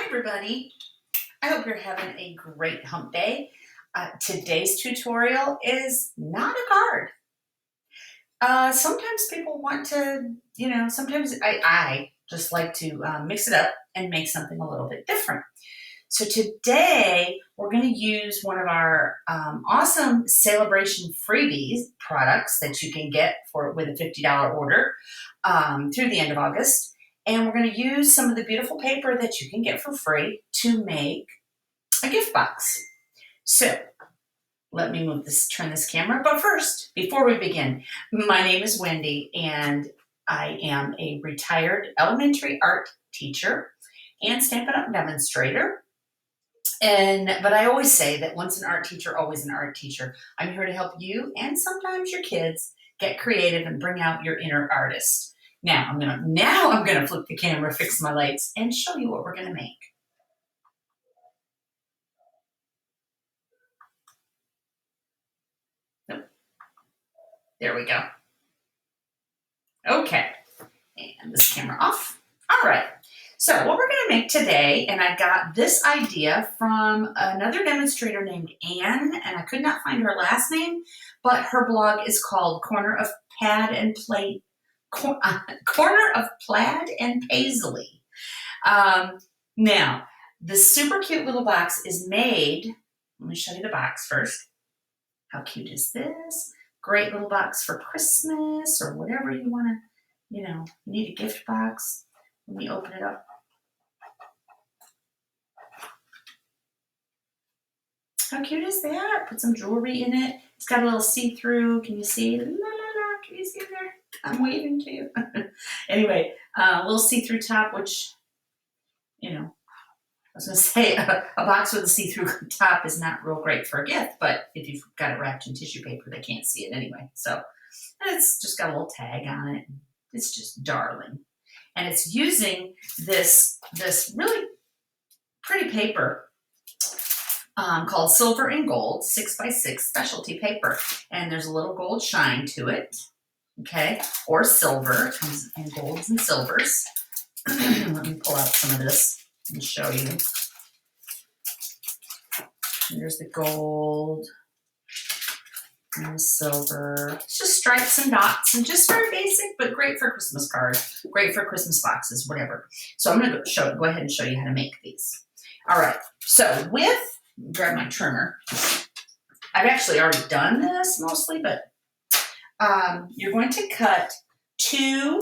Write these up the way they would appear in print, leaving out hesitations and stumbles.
everybody. I hope you're having a great hump day. Today's tutorial is not a card. Sometimes people want to, sometimes I just like to mix it up and make something a little bit different. So today we're going to use one of our awesome celebration freebies products that you can get with a $50 order through the end of August. And we're going to use some of the beautiful paper that you can get for free to make a gift box. So let me turn this camera. But first, before we begin, my name is Wendy and I am a retired elementary art teacher and Stampin' Up! Demonstrator. But I always say that once an art teacher, always an art teacher. I'm here to help you and sometimes your kids get creative and bring out your inner artist. Now I'm gonna flip the camera, fix my lights, and show you what we're gonna make. There we go. Okay, and this camera off. All right, so what we're gonna make today, and I got this idea from another demonstrator named Anne, and I could not find her last name, but her blog is called Corner of Plaid and Paisley. Now, this super cute little box is made, let me show you the box first. How cute is this? Great little box for Christmas or whatever you want to, you need a gift box. Let me open it up. How cute is that? Put some jewelry in it. It's got a little see-through. Can you see? La, la, la. Can you see there? I'm waving to you. Anyway, a little see-through top, which, I was going to say a box with a see-through top is not real great for a gift, but if you've got it wrapped in tissue paper, they can't see it anyway. So it's just got a little tag on it. It's just darling. And it's using this really pretty paper called Silver and Gold 6x6 specialty paper. And there's a little gold shine to it, okay? Or silver. It comes in golds and silvers. Let me pull out some of this and show you. Here's the gold and the silver. It's just stripes and dots and just very basic, but great for Christmas cards, great for Christmas boxes, whatever. So I'm going to go ahead and show you how to make these. All right. So grab my trimmer. I've actually already done this mostly, but you're going to cut 2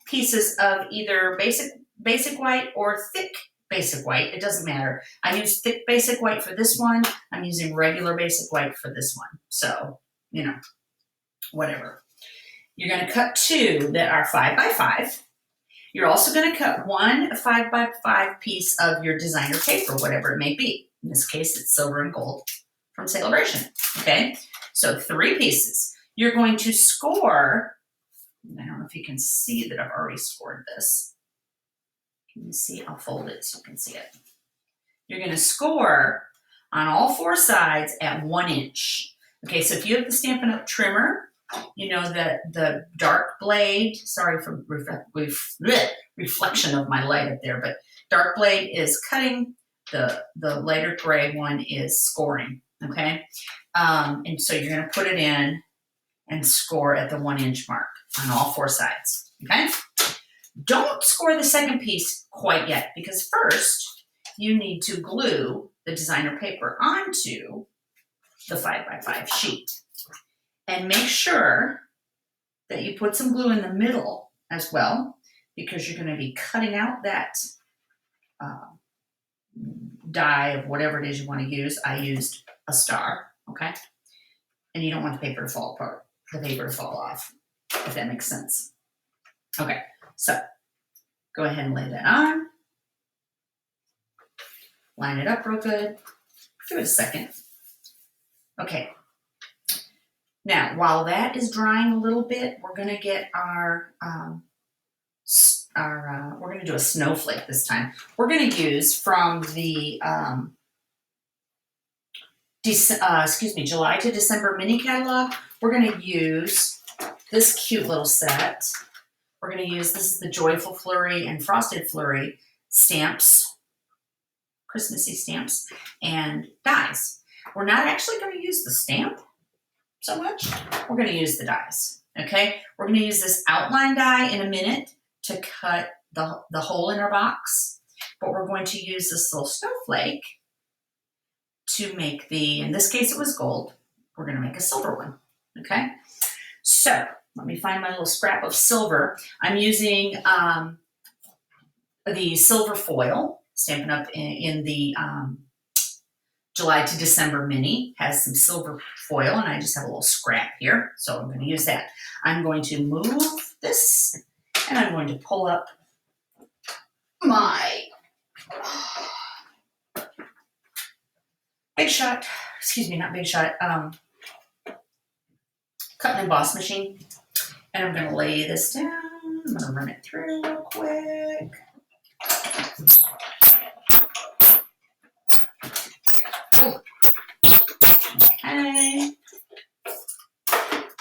pieces of either basic white or thick basic white. It doesn't matter. I use thick basic white for this one. I'm using regular basic white for this one. So, whatever. You're going to cut 2 that are 5x5. You're also going to cut 1 5x5 piece of your designer paper, whatever it may be. In this case, it's silver and gold from Celebration. Okay, so 3 pieces. You're going to score. I don't know if you can see that I've already scored this. Can you see? I'll fold it so you can see it. You're going to score on all 4 sides at 1 inch. Okay, so if you have the Stampin' Up! Trimmer, that the dark blade, sorry for reflection of my light up there, but dark blade is cutting, the lighter gray one is scoring, okay? And so you're going to put it in and score at the 1 inch mark on all 4 sides, okay? Don't score the second piece quite yet, because first you need to glue the designer paper onto the 5x5 sheet. And make sure that you put some glue in the middle as well, because you're going to be cutting out that die of whatever it is you want to use. I used a star, okay? And you don't want the paper to fall apart, the paper to fall off, if that makes sense. Okay, so go ahead and lay that on. Line it up real good. Give it a second. Okay. Now, while that is drying a little bit, we're going to get we're going to do a snowflake this time. We're going to use from the, July to December mini catalog. We're going to use this cute little set. We're going to use, this is the Joyful Flurry and Frosted Flurry stamps Christmassy stamps and dies. We're not actually going to use the stamp so much. We're going to use the dies. Okay, we're going to use this outline die in a minute to cut the hole in our box, but we're going to use this little snowflake to make in this case it was gold. We're going to make a silver one. Okay, so let me find my little scrap of silver. I'm using the silver foil, Stampin' Up! in the July to December mini. Has some silver foil, and I just have a little scrap here, so I'm going to use that. I'm going to move this, and I'm going to pull up my Big Shot, excuse me, not Big Shot, cut and emboss machine, and I'm going to lay this down. I'm going to run it through real quick. Oh. Okay.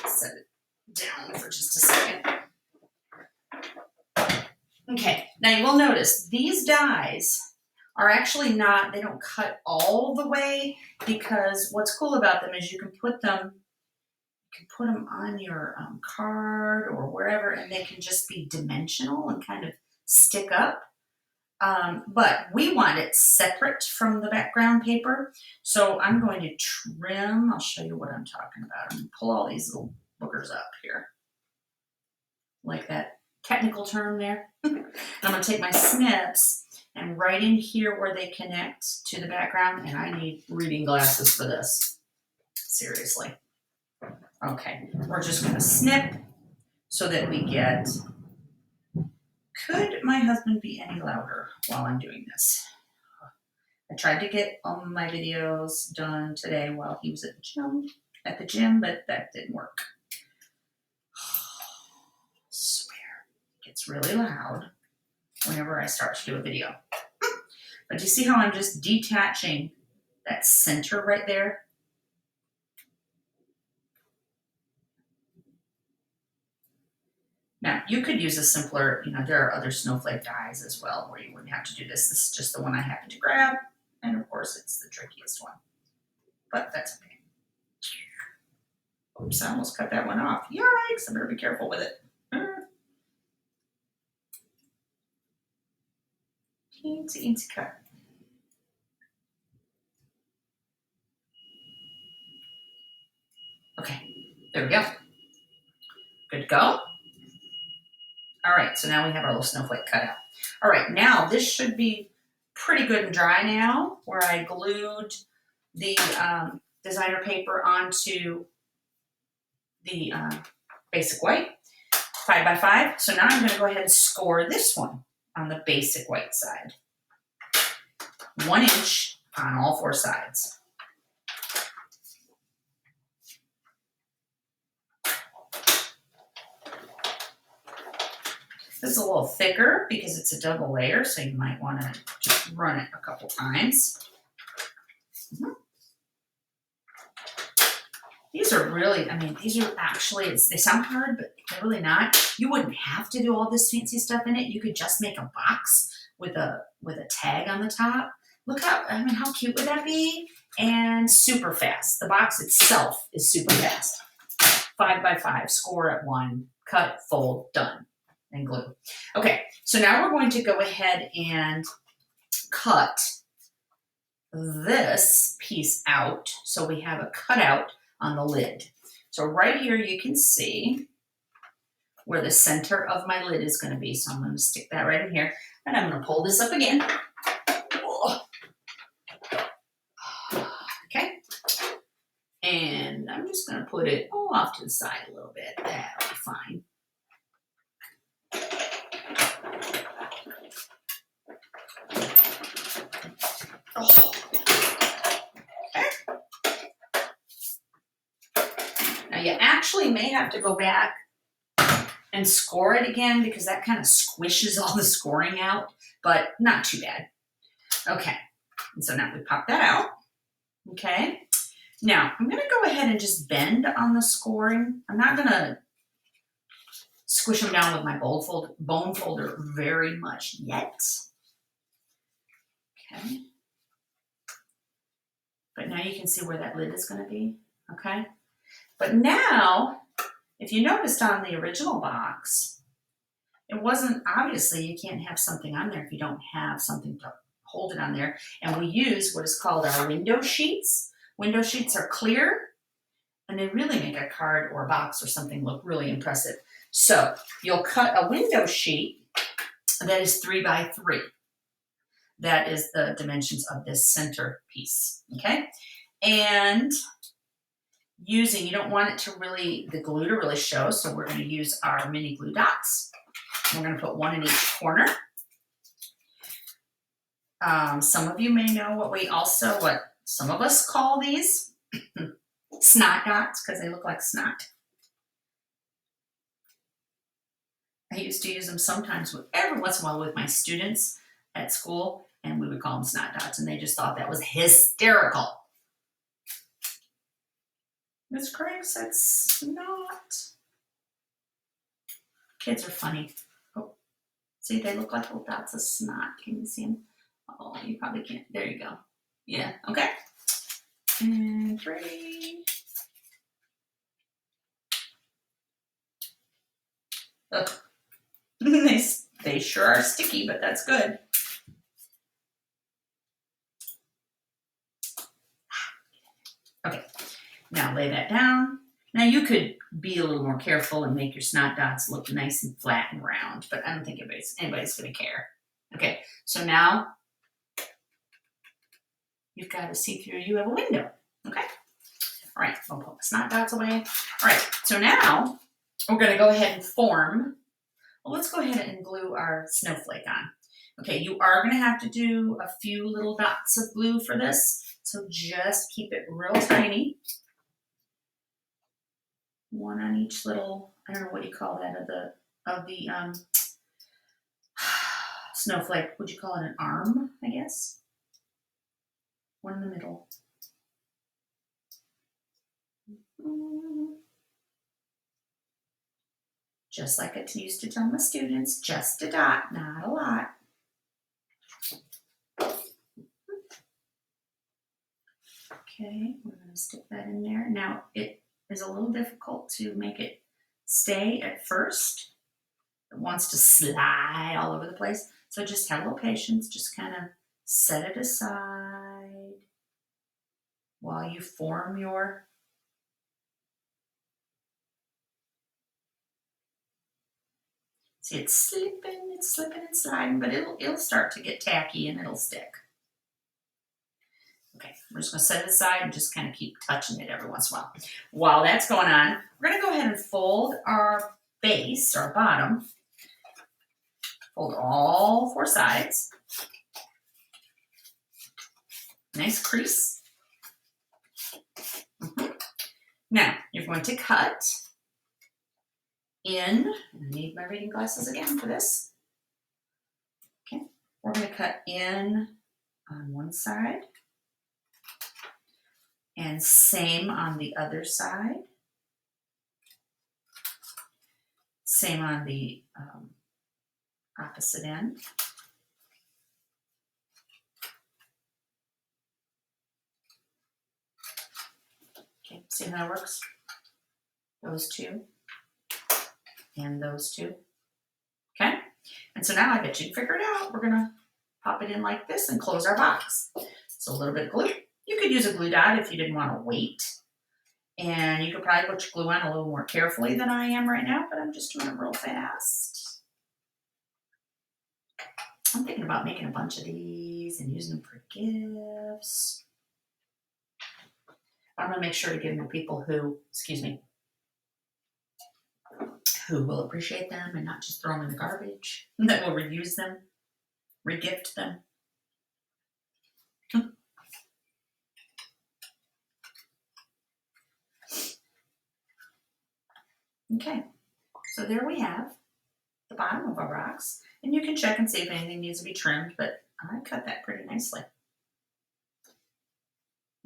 Set it down for just a second. Okay, now you will notice these dies are actually not, they don't cut all the way, because what's cool about them is you can put them on your card or wherever, and they can just be dimensional and kind of stick up. But we want it separate from the background paper. So I'm going to trim, I'll show you what I'm talking about. I'm going to pull all these little boogers up here. Like that technical term there. I'm going to take my snips and right in here where they connect to the background, and I need reading glasses for this. Seriously. Okay, we're just going to snip so that we get, could my husband be any louder while I'm doing this? I tried to get all my videos done today while he was at the gym, but that didn't work. I swear, it gets really loud whenever I start to do a video. But you see how I'm just detaching that center right there? Now, you could use a simpler, there are other snowflake dies as well where you wouldn't have to do this. This is just the one I happened to grab. And of course, it's the trickiest one. But that's okay. Oops, I almost cut that one off. Yikes, I better be careful with it. Teensy cut. Okay, there we go. Good to go. All right, so now we have our little snowflake cut out. All right, now this should be pretty good and dry now, where I glued the designer paper onto the basic white, 5x5. So now I'm going to go ahead and score this one on the basic white side. 1 inch on all 4 sides. This is a little thicker because it's a double layer, so you might want to just run it a couple times. These are really, these are actually, they sound hard, but they're really not. You wouldn't have to do all this fancy stuff in it. You could just make a box with a tag on the top. Look how cute would that be? And super fast. The box itself is super fast. 5x5, score at 1, cut, fold, done, and glue. Okay, so now we're going to go ahead and cut this piece out so we have a cutout on the lid. So right here you can see where the center of my lid is going to be. So I'm going to stick that right in here, and I'm going to pull this up again. Okay, and I'm just going to put it off to the side a little bit. That'll be fine. Now you actually may have to go back and score it again because that kind of squishes all the scoring out, but not too bad. Okay, and so now we pop that out. Okay, now I'm going to go ahead and just bend on the scoring. I'm not going to squish them down with my bone folder very much yet. Okay. But now you can see where that lid is going to be, okay? But now, if you noticed on the original box, it wasn't, obviously you can't have something on there if you don't have something to hold it on there. And we use what is called our window sheets. Window sheets are clear, and they really make a card or a box or something look really impressive. So you'll cut a window sheet that is 3 by 3. That is the dimensions of this center piece, okay? And using, you don't want it to really, the glue to really show, so we're going to use our mini glue dots. We're going to put one in each corner. Some of you may know what some of us call these snot dots, because they look like snot. I used to use them sometimes, every once in a while, with my students at school, and we would call them snot dots, and they just thought that was hysterical. Miss Craig said snot. Kids are funny. Oh, see, they look like little dots of snot. Can you see them? Oh, you probably can't. There you go. Yeah, okay. And 3. Ugh. They sure are sticky, but that's good. Okay, now lay that down. Now you could be a little more careful and make your snot dots look nice and flat and round, but I don't think anybody's going to care. Okay, so now you've got to see through. You have a window. Okay, all right, I'll put my snot dots away. All right, so now we're going to go ahead and form. Well, let's go ahead and glue our snowflake on. Okay, you are going to have to do a few little dots of glue for this, so just keep it real tiny. One on each little, I don't know what you call that, of the snowflake. Would you call it an arm, I guess? One in the middle. Just like I used to tell my students, just a dot, not a lot. Okay, we're going to stick that in there. Now, it is a little difficult to make it stay at first. It wants to slide all over the place. So just have a little patience. Just kind of set it aside while you form your see, it's slipping and sliding, but it'll start to get tacky and it'll stick. Okay, we're just going to set it aside and just kind of keep touching it every once in a while. While that's going on, we're going to go ahead and fold our base, our bottom. Fold all 4 sides. Nice crease. Now, you're going to cut in, I need my reading glasses again for this. Okay, we're going to cut in on one side. And same on the other side. Same on the opposite end. Okay, see how that works? Those 2 and those 2. Okay, and so now I bet you figured it out. We're gonna pop it in like this and close our box. So a little bit of glue. You could use a glue dot if you didn't want to wait. And you could probably put your glue on a little more carefully than I am right now, but I'm just doing it real fast. I'm thinking about making a bunch of these and using them for gifts. I'm going to make sure to give them to people who, who will appreciate them and not just throw them in the garbage, that will reuse them, regift them. Okay, so there we have the bottom of our box, and you can check and see if anything needs to be trimmed, but I cut that pretty nicely.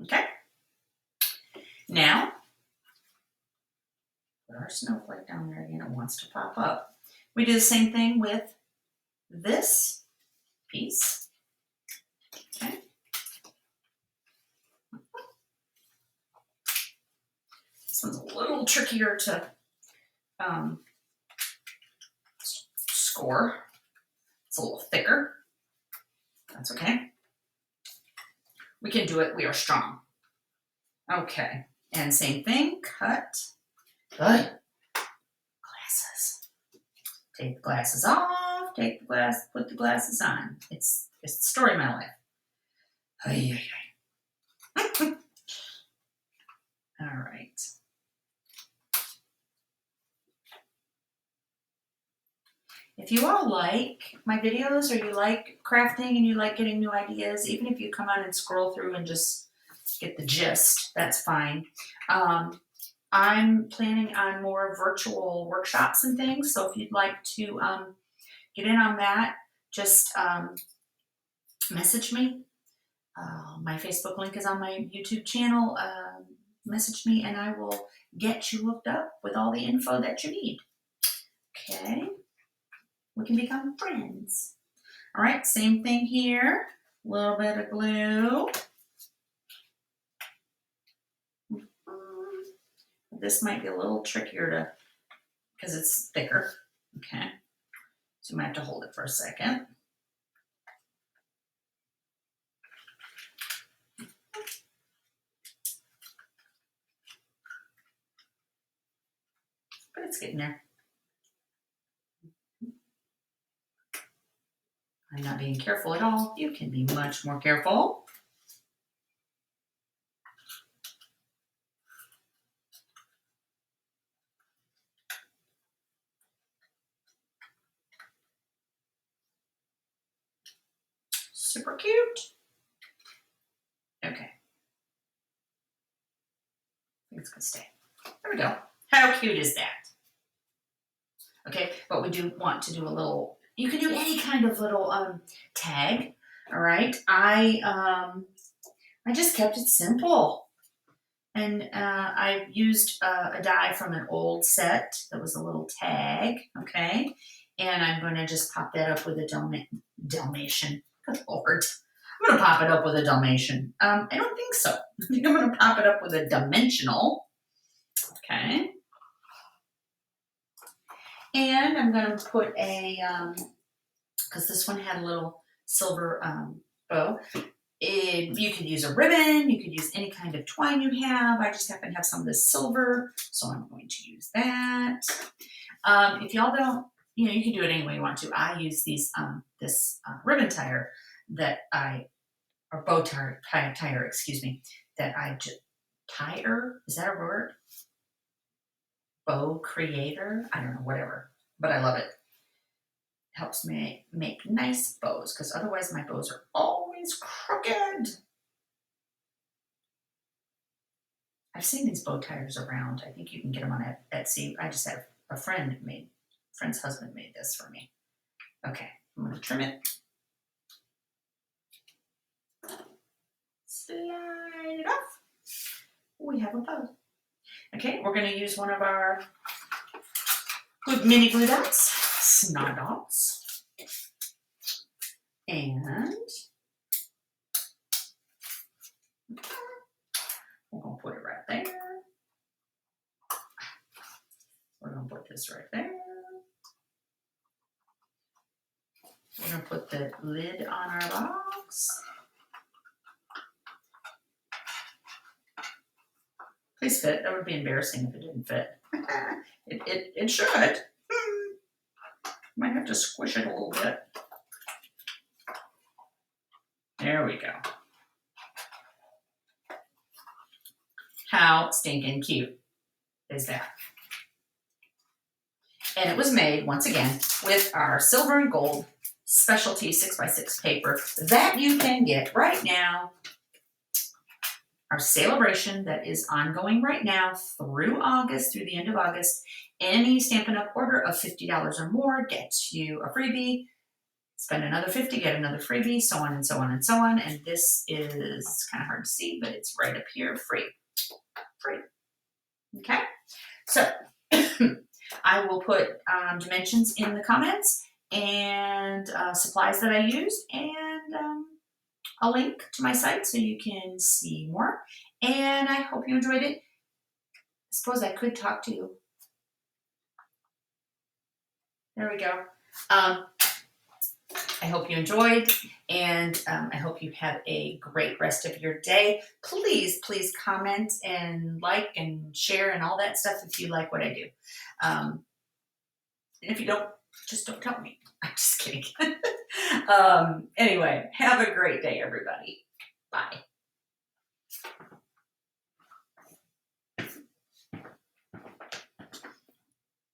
Okay, now put our snowflake down there again. It wants to pop up. We do the same thing with this piece. Okay, This one's a little trickier to score. It's a little thicker. That's okay. We can do it. We are strong. Okay. And same thing. Cut. Good. Glasses. Take the glasses off. Take the glass. Put the glasses on. It's the story of my life. Ay, ay, ay. All right. If you all like my videos, or you like crafting and you like getting new ideas, even if you come on and scroll through and just get the gist, that's fine. I'm planning on more virtual workshops and things, so if you'd like to get in on that, just message me. My Facebook link is on my YouTube channel. Message me and I will get you hooked up with all the info that you need. Okay, we can become friends. All right, same thing here. A little bit of glue. This might be a little trickier to, because it's thicker. Okay, so you might have to hold it for a second. But it's getting there. I'm not being careful at all. You can be much more careful. Super cute. Okay. I think it's gonna stay. There we go. How cute is that? Okay, but we do want to do a little, you can do any kind of little tag. All right. I just kept it simple. And I used a die from an old set that was a little tag, okay? And I'm going to just pop that up with a Dalmatian. Good Lord. I'm going to pop it up with a Dalmatian. I don't think so. I think I'm going to pop it up with a dimensional. Okay. And I'm going to put a, because this one had a little silver bow. You could use a ribbon, you could use any kind of twine you have. I just happen to have some of this silver, so I'm going to use that. If y'all don't, you can do it any way you want to. I use these this ribbon tire that or bow tire, excuse me, that I just, tire, is that a word? Bow creator? I don't know, whatever, but I love it. Helps me make nice bows, because otherwise my bows are always crooked. I've seen these bow ties around. I think you can get them on Etsy. I just had a friend's husband made this for me. Okay, I'm going to trim it. Slide it off. We have a bow. Okay, we're going to use one of our mini glue dots, SNAZZY. And we're going to put it right there. We're going to put this right there. We're going to put the lid on our box. Please fit. That would be embarrassing if it didn't fit. It should. Might have to squish it a little bit. There we go. How stinking cute is that? And it was made, once again, with our silver and gold specialty 6x6 paper that you can get right now. Our celebration that is ongoing right now through August, through the end of August. Any Stampin' Up! Order of $50 or more gets you a freebie. Spend another $50, get another freebie, so on and so on and so on. And this is kind of hard to see, but it's right up here, free. Okay, so I will put dimensions in the comments and supplies that I used, and a link to my site so you can see more. And I hope you enjoyed it. suppose I could talk to you. There we go. I hope you enjoyed, and I hope you have a great rest of your day. Please, please comment and like and share and all that stuff if you like what I do. And if you don't, just don't tell me. I'm just kidding. Anyway, have a great day, everybody. Bye.